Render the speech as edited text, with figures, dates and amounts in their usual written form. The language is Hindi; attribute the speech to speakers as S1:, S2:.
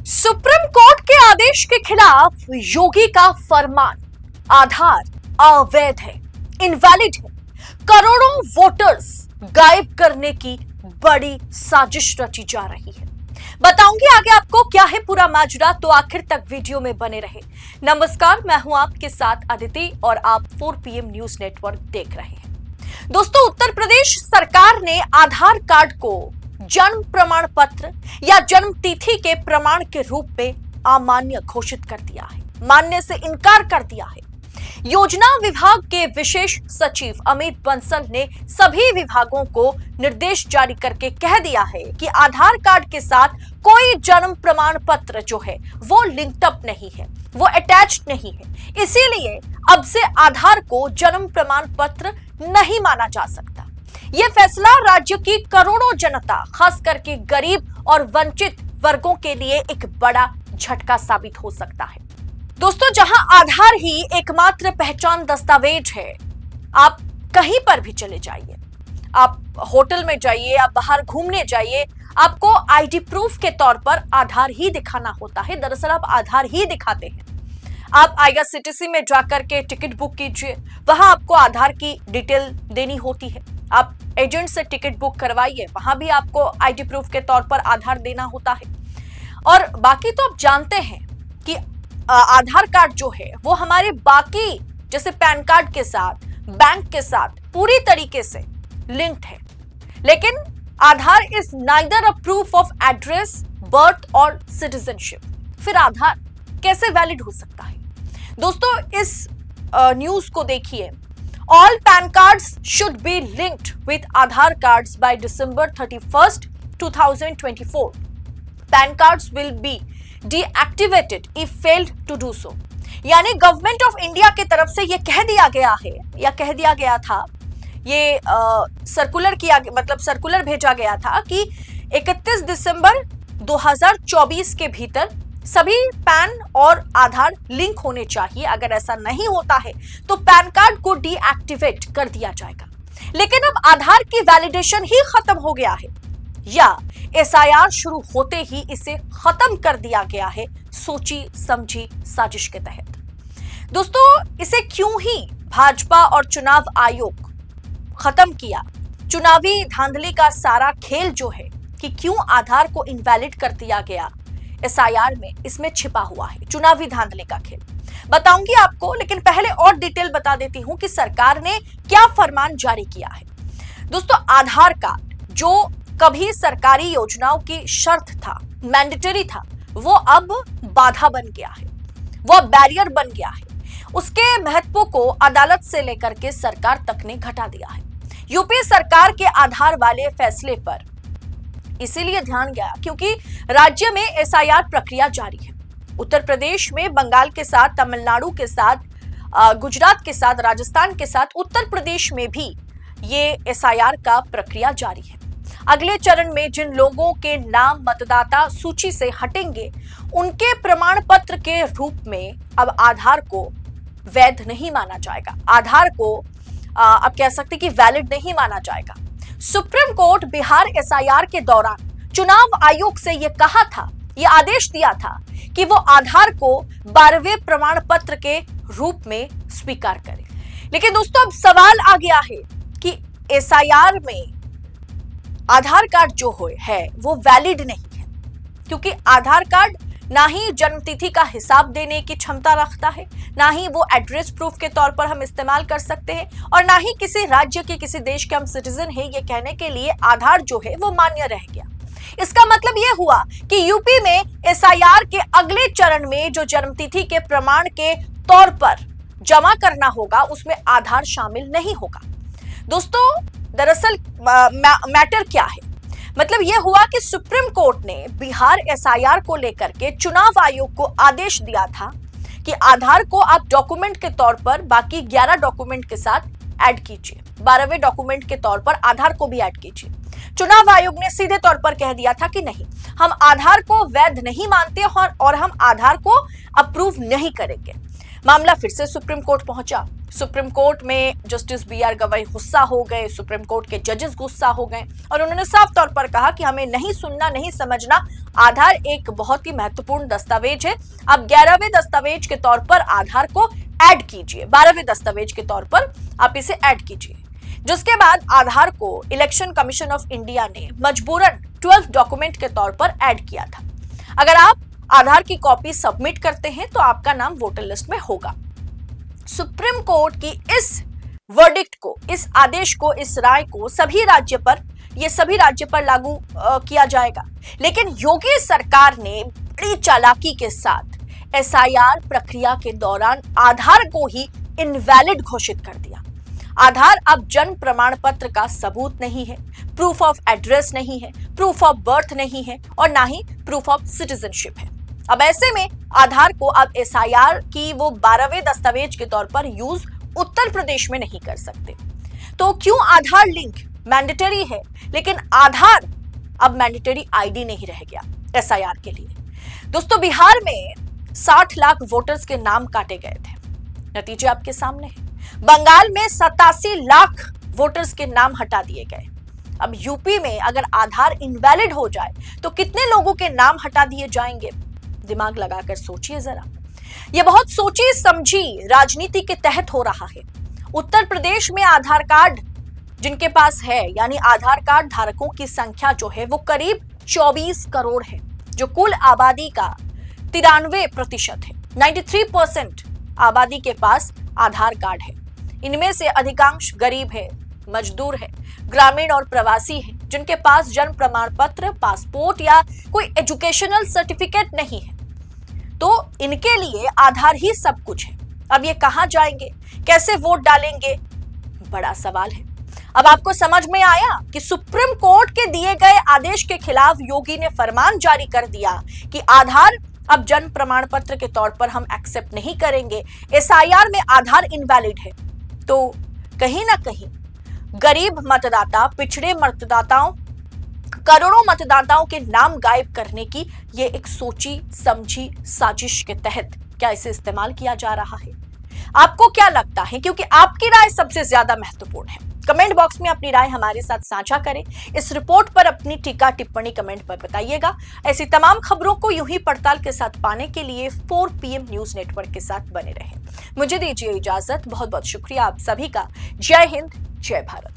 S1: सुप्रीम कोर्ट के आदेश के खिलाफ योगी का फरमान, आधार अवैध है, इनवैलिड है, करोड़ों वोटर्स गायब करने की बड़ी साजिश रची जा रही है। बताऊंगी आगे आपको क्या है पूरा माजरा, तो आखिर तक वीडियो में बने रहे। नमस्कार, मैं हूं आपके साथ अदिति और आप 4 PM न्यूज नेटवर्क देख रहे हैं। दोस्तों, उत्तर प्रदेश सरकार ने आधार कार्ड को जन्म प्रमाण पत्र या जन्म तिथि के प्रमाण के रूप में अमान्य घोषित कर दिया है, मानने से इनकार कर दिया है। योजना विभाग के विशेष सचिव अमित बंसल ने सभी विभागों को निर्देश जारी करके कह दिया है कि आधार कार्ड के साथ कोई जन्म प्रमाण पत्र जो है वो लिंक्ड अप नहीं है, वो अटैच्ड नहीं है। इसीलिए अब से आधार को जन्म प्रमाण पत्र नहीं माना जा सकता। यह फैसला राज्य की करोड़ों जनता, खास करके गरीब और वंचित वर्गों के लिए एक बड़ा झटका साबित हो सकता है। दोस्तों, जहां आधार ही एकमात्र पहचान दस्तावेज है, आप कहीं पर भी चले जाइए, आप होटल में जाइए, आप बाहर घूमने जाइए, आपको आईडी प्रूफ के तौर पर आधार ही दिखाना होता है। दरअसल आप आधार ही दिखाते हैं। आप आईआरसीटीसी में जाकर के टिकट बुक कीजिए, वहां आपको आधार की डिटेल देनी होती है। आप एजेंट से टिकट बुक करवाइए, वहां भी आपको आईडी प्रूफ के तौर पर आधार देना होता है। और बाकी तो आप जानते हैं कि आधार कार्ड जो है वो हमारे बाकी जैसे पैन कार्ड के साथ, बैंक के साथ पूरी तरीके से लिंक्ड है। लेकिन Aadhaar is neither a proof of address, birth और सिटीजनशिप। फिर आधार कैसे वैलिड हो सकता है? दोस्तों, इस न्यूज को देखिए। All PAN cards should be linked with Aadhaar cards by December 31st, 2024. PAN cards will be deactivated if failed to do so. यानी गवर्नमेंट ऑफ इंडिया की तरफ से ये कह दिया गया है या कह दिया गया था, ये सर्कुलर भेजा गया था कि 31 दिसंबर 2024 के भीतर सभी पैन और आधार लिंक होने चाहिए। अगर ऐसा नहीं होता है तो पैन कार्ड को डीएक्टिवेट कर दिया जाएगा। लेकिन अब आधार की वैलिडेशन ही खत्म हो गया है या एसआईआर शुरू होते ही इसे खत्म कर दिया गया है, सोची समझी साजिश के तहत। दोस्तों, इसे क्यों ही भाजपा और चुनाव आयोग खत्म किया? चुनावी धांधली का सारा खेल जो है कि क्यों आधार को इनवैलिड कर दिया गया एसआईआर में, इसमें छिपा हुआ है चुनावी धांधली का खेल। बताऊंगी आपको, लेकिन पहले और डिटेल बता देती हूं कि सरकार ने क्या फरमान जारी किया है। दोस्तों, आधार कार्ड जो कभी सरकारी योजनाओं की शर्त था, मैंडेटरी था, वो अब बाधा बन गया है, वो बैरियर बन गया है। उसके महत्व को अदालत से लेकर के सरकार तक ने घटा दिया है। यूपी सरकार के आधार वाले फैसले पर इसीलिए ध्यान गया क्योंकि राज्य में एसआईआर प्रक्रिया जारी है। उत्तर प्रदेश में बंगाल के साथ, तमिलनाडु के साथ, गुजरात के साथ, राजस्थान के साथ, उत्तर प्रदेश में भी ये एसआईआर का प्रक्रिया जारी है। अगले चरण में जिन लोगों के नाम मतदाता सूची से हटेंगे, उनके प्रमाण पत्र के रूप में अब आधार को वैध नहीं माना जाएगा, आधार को अब कह सकते कि वैलिड नहीं माना जाएगा। सुप्रीम कोर्ट बिहार एसआईआर के दौरान चुनाव आयोग से यह कहा था, यह आदेश दिया था कि वो आधार को 12वें प्रमाण पत्र के रूप में स्वीकार करे। लेकिन दोस्तों, अब सवाल आ गया है कि एसआईआर में आधार कार्ड जो है वो वैलिड नहीं है, क्योंकि आधार कार्ड ना ही जन्मतिथि का हिसाब देने की क्षमता रखता है, ना ही वो एड्रेस प्रूफ के तौर पर हम इस्तेमाल कर सकते हैं, और ना ही किसी राज्य के, किसी देश के हम सिटीजन हैं ये कहने के लिए आधार जो है वो मान्य रह गया। इसका मतलब यह हुआ कि यूपी में एसआईआर के अगले चरण में जो जन्मतिथि के प्रमाण के तौर पर जमा करना होगा, उसमें आधार शामिल नहीं होगा। दोस्तों, दरअसल मैटर क्या है? मतलब यह हुआ कि सुप्रीम कोर्ट ने बिहार एसआईआर को लेकर के चुनाव आयोग को आदेश दिया था कि आधार को आप डॉक्यूमेंट के तौर पर बाकी 11 डॉक्यूमेंट के साथ ऐड कीजिए, 12वें डॉक्यूमेंट के तौर पर आधार को भी ऐड कीजिए। चुनाव आयोग ने सीधे तौर पर कह दिया था कि नहीं, हम आधार को वैध नहीं मानते और हम आधार को अप्रूव नहीं करेंगे। मामला फिर से सुप्रीम कोर्ट पहुंचा। सुप्रीम कोर्ट में जस्टिस BR गवई गुस्सा हो गए, सुप्रीम कोर्ट के जजेस गुस्सा हो गए और उन्होंने साफ तौर पर कहा कि हमें नहीं सुनना, नहीं समझना। आधार एक बहुत ही महत्वपूर्ण दस्तावेज है। अब 11वें दस्तावेज के तौर पर आधार को ऐड कीजिए, 12वें दस्तावेज के तौर पर आप इसे ऐड कीजिए। जिसके बाद आधार को इलेक्शन कमीशन ऑफ इंडिया ने मजबूरन 12 डॉक्यूमेंट के तौर पर ऐड किया था। अगर आप आधार की कॉपी सबमिट करते हैं तो आपका नाम वोटर लिस्ट में होगा। सुप्रीम कोर्ट की इस वर्डिक्ट को, इस आदेश को, इस राय को सभी राज्य पर लागू किया जाएगा। लेकिन योगी सरकार ने बड़ी चालाकी के साथ SIR प्रक्रिया के दौरान आधार को ही इनवैलिड घोषित कर दिया। आधार अब जन्म प्रमाण पत्र का सबूत नहीं है, प्रूफ ऑफ एड्रेस नहीं है, प्रूफ ऑफ बर्थ नहीं है और ना ही प्रूफ ऑफ सिटीजनशिप है। अब ऐसे में आधार को अब SIR की वो 12वें दस्तावेज के तौर पर यूज उत्तर प्रदेश में नहीं कर सकते। तो क्यों आधार लिंक मैंडेटरी है लेकिन आधार अब मैंडेटरी ID नहीं रह गया SIR के लिए? दोस्तों, बिहार में 60 लाख वोटर्स के नाम काटे गए थे, नतीजे आपके सामने हैं। बंगाल में 87 लाख वोटर्स के नाम हटा दिए गए। अब यूपी में अगर आधार इनवैलिड हो जाए तो कितने लोगों के नाम हटा दिए जाएंगे? दिमाग लगाकर सोचिए जरा। यह बहुत सोची समझी राजनीति के तहत हो रहा है। उत्तर प्रदेश में आधार कार्ड जिनके पास है, यानी आधार कार्ड धारकों की संख्या जो है वो करीब 24 करोड़ है, जो कुल आबादी का 93% है। 93% आबादी के पास आधार कार्ड है। इनमें से अधिकांश गरीब है, मजदूर है, ग्रामीण और प्रवासी है, जिनके पास जन्म प्रमाण पत्र, पासपोर्ट या कोई एजुकेशनल सर्टिफिकेट नहीं है। तो इनके लिए आधार ही सब कुछ है। अब ये कहां जाएंगे, कैसे वोट डालेंगे, बड़ा सवाल है। अब आपको समझ में आया कि सुप्रीम कोर्ट के दिए गए आदेश के खिलाफ योगी ने फरमान जारी कर दिया कि आधार अब जन्म प्रमाण पत्र के तौर पर हम एक्सेप्ट नहीं करेंगे। SIR में आधार इनवैलिड है। तो कहीं ना कहीं गरीब मतदाता, पिछड़े मतदाताओं, करोड़ों मतदाताओं के नाम गायब करने की ये एक सोची समझी साजिश के तहत क्या इसे इस्तेमाल किया जा रहा है? आपको क्या लगता है? क्योंकि आपकी राय सबसे ज्यादा महत्वपूर्ण है। कमेंट बॉक्स में अपनी राय हमारे साथ साझा करें। इस रिपोर्ट पर अपनी टीका टिप्पणी कमेंट पर बताइएगा। ऐसी तमाम खबरों को यूं ही पड़ताल के साथ पाने के लिए 4 PM न्यूज नेटवर्क के साथ बने रहें। मुझे दीजिए इजाजत। बहुत बहुत शुक्रिया आप सभी का। जय हिंद, जय भारत।